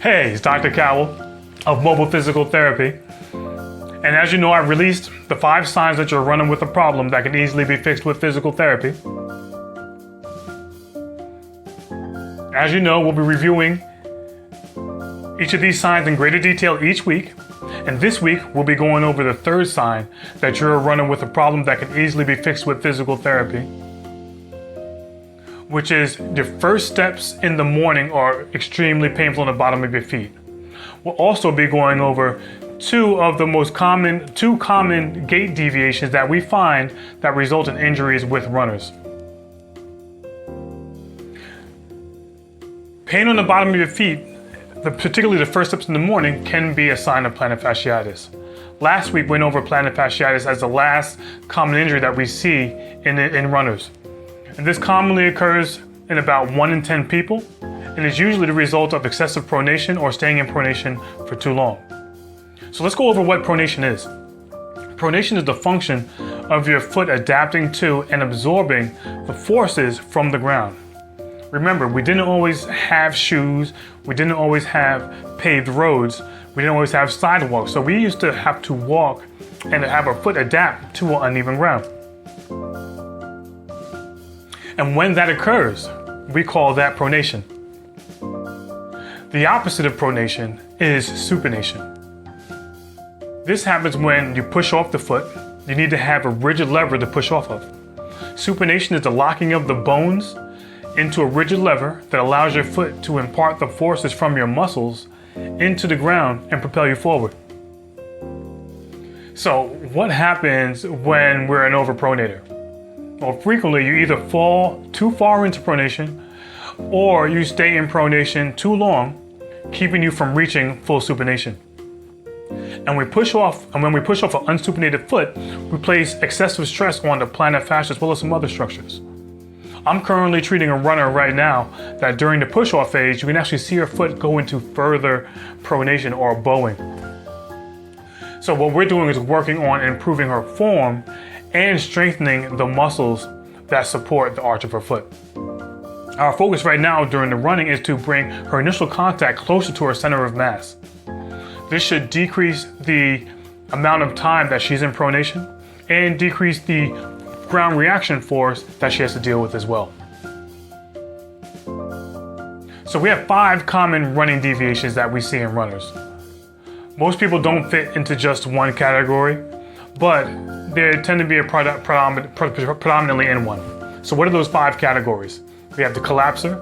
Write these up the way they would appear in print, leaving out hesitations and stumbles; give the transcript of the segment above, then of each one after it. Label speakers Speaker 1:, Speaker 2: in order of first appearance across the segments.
Speaker 1: Hey, it's Dr. Cowell of Mobile Physical Therapy. And as you know, I've released the 5 signs that you're running with a problem that can easily be fixed with physical therapy. As you know, we'll be reviewing each of these signs in greater detail each week. And this week, we'll be going over the 3rd sign that you're running with a problem that can easily be fixed with physical therapy, which is your first steps in the morning are extremely painful on the bottom of your feet. We'll also be going over 2 common gait deviations that we find that result in injuries with runners. Pain on the bottom of your feet, particularly the first steps in the morning, can be a sign of plantar fasciitis. Last week we went over plantar fasciitis as the last common injury that we see in runners. And this commonly occurs in about 1 in 10 people, and is usually the result of excessive pronation or staying in pronation for too long. So let's go over what pronation is. Pronation is the function of your foot adapting to and absorbing the forces from the ground. Remember, we didn't always have shoes, we didn't always have paved roads, we didn't always have sidewalks, so we used to have to walk and have our foot adapt to uneven ground. And when that occurs, we call that pronation. The opposite of pronation is supination. This happens when you push off the foot. You need to have a rigid lever to push off of. Supination is the locking of the bones into a rigid lever that allows your foot to impart the forces from your muscles into the ground and propel you forward. So what happens when we're an overpronator? Well, frequently you either fall too far into pronation or you stay in pronation too long, keeping you from reaching full supination. And when we push off an unsupinated foot, we place excessive stress on the plantar fascia as well as some other structures. I'm currently treating a runner right now that during the push-off phase, you can actually see her foot go into further pronation or bowing. So what we're doing is working on improving her form and strengthening the muscles that support the arch of her foot. Our focus right now during the running is to bring her initial contact closer to her center of mass. This should decrease the amount of time that she's in pronation and decrease the ground reaction force that she has to deal with as well. So we have 5 common running deviations that we see in runners. Most people don't fit into just one category, but they tend to be predominantly in one. So what are those 5 categories? We have the collapser,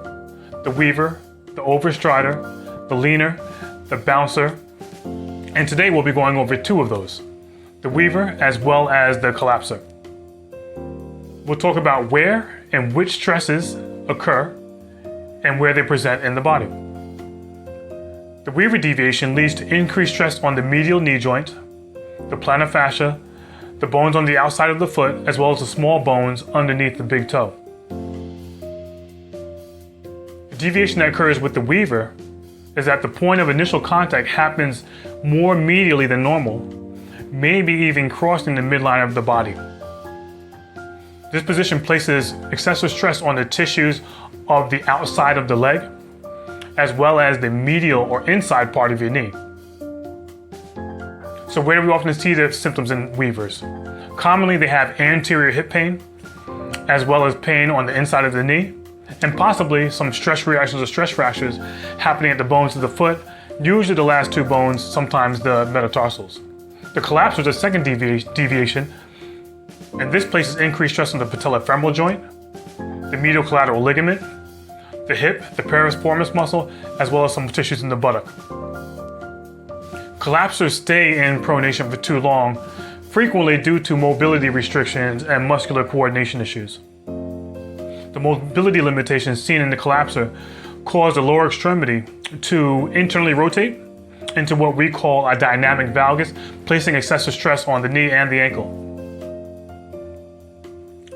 Speaker 1: the weaver, the overstrider, the leaner, the bouncer, and today we'll be going over 2 of those, the weaver as well as the collapser. We'll talk about where and which stresses occur and where they present in the body. The weaver deviation leads to increased stress on the medial knee joint, the plantar fascia, the bones on the outside of the foot, as well as the small bones underneath the big toe. The deviation that occurs with the weaver is that the point of initial contact happens more medially than normal, maybe even crossing the midline of the body. This position places excessive stress on the tissues of the outside of the leg, as well as the medial or inside part of your knee. So where do we often see the symptoms in weavers? Commonly they have anterior hip pain, as well as pain on the inside of the knee, and possibly some stress reactions or stress fractures happening at the bones of the foot, usually the last 2 bones, sometimes the metatarsals. The collapse is the second deviation, and this places increased stress on the patellofemoral joint, the medial collateral ligament, the hip, the piriformis muscle, as well as some tissues in the buttock. Collapsers stay in pronation for too long, frequently due to mobility restrictions and muscular coordination issues. The mobility limitations seen in the collapser cause the lower extremity to internally rotate into what we call a dynamic valgus, placing excessive stress on the knee and the ankle.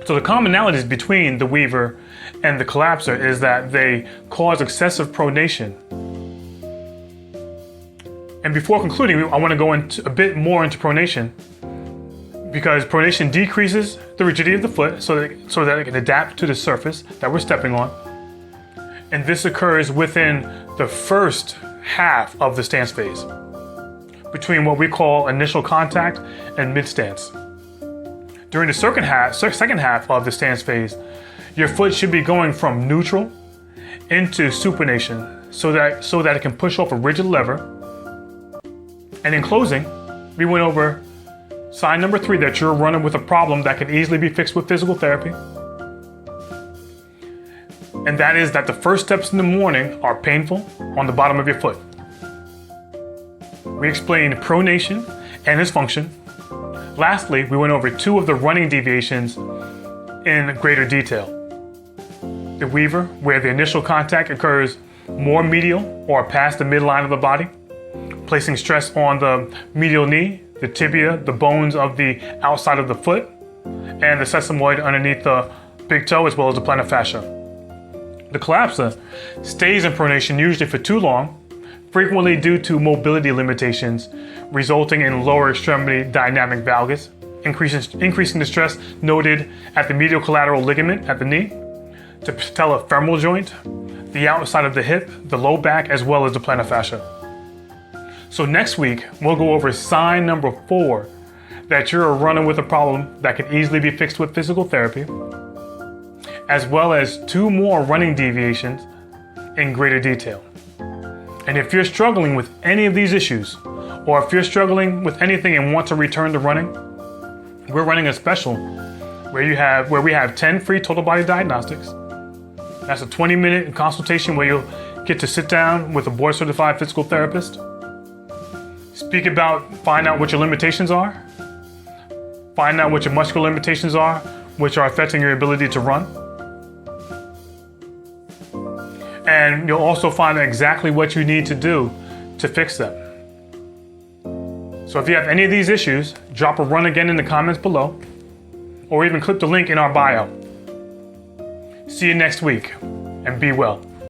Speaker 1: So the commonalities between the weaver and the collapser is that they cause excessive pronation. And before concluding, I want to go into a bit more into pronation, because pronation decreases the rigidity of the foot so that it can adapt to the surface that we're stepping on. And this occurs within the first half of the stance phase, between what we call initial contact and mid-stance. During the second half of the stance phase, your foot should be going from neutral into supination so that it can push off a rigid lever. And in closing, we went over sign number 3, that you're running with a problem that can easily be fixed with physical therapy. And that is that the first steps in the morning are painful on the bottom of your foot. We explained pronation and its function. Lastly, we went over 2 of the running deviations in greater detail. The weaver, where the initial contact occurs more medial or past the midline of the body, placing stress on the medial knee, the tibia, the bones of the outside of the foot, and the sesamoid underneath the big toe, as well as the plantar fascia. The collapsor stays in pronation usually for too long, frequently due to mobility limitations, resulting in lower extremity dynamic valgus, increasing the stress noted at the medial collateral ligament at the knee, the patellofemoral joint, the outside of the hip, the low back, as well as the plantar fascia. So next week, we'll go over sign number 4, that you're running with a problem that can easily be fixed with physical therapy, as well as 2 more running deviations in greater detail. And if you're struggling with any of these issues, or if you're struggling with anything and want to return to running, we're running a special where we have 10 free total body diagnostics. That's a 20-minute consultation where you'll get to sit down with a board-certified physical therapist, find out what your limitations are, find out what your muscular limitations are, which are affecting your ability to run. And you'll also find out exactly what you need to do to fix them. So if you have any of these issues, drop a run again in the comments below, or even click the link in our bio. See you next week, and be well.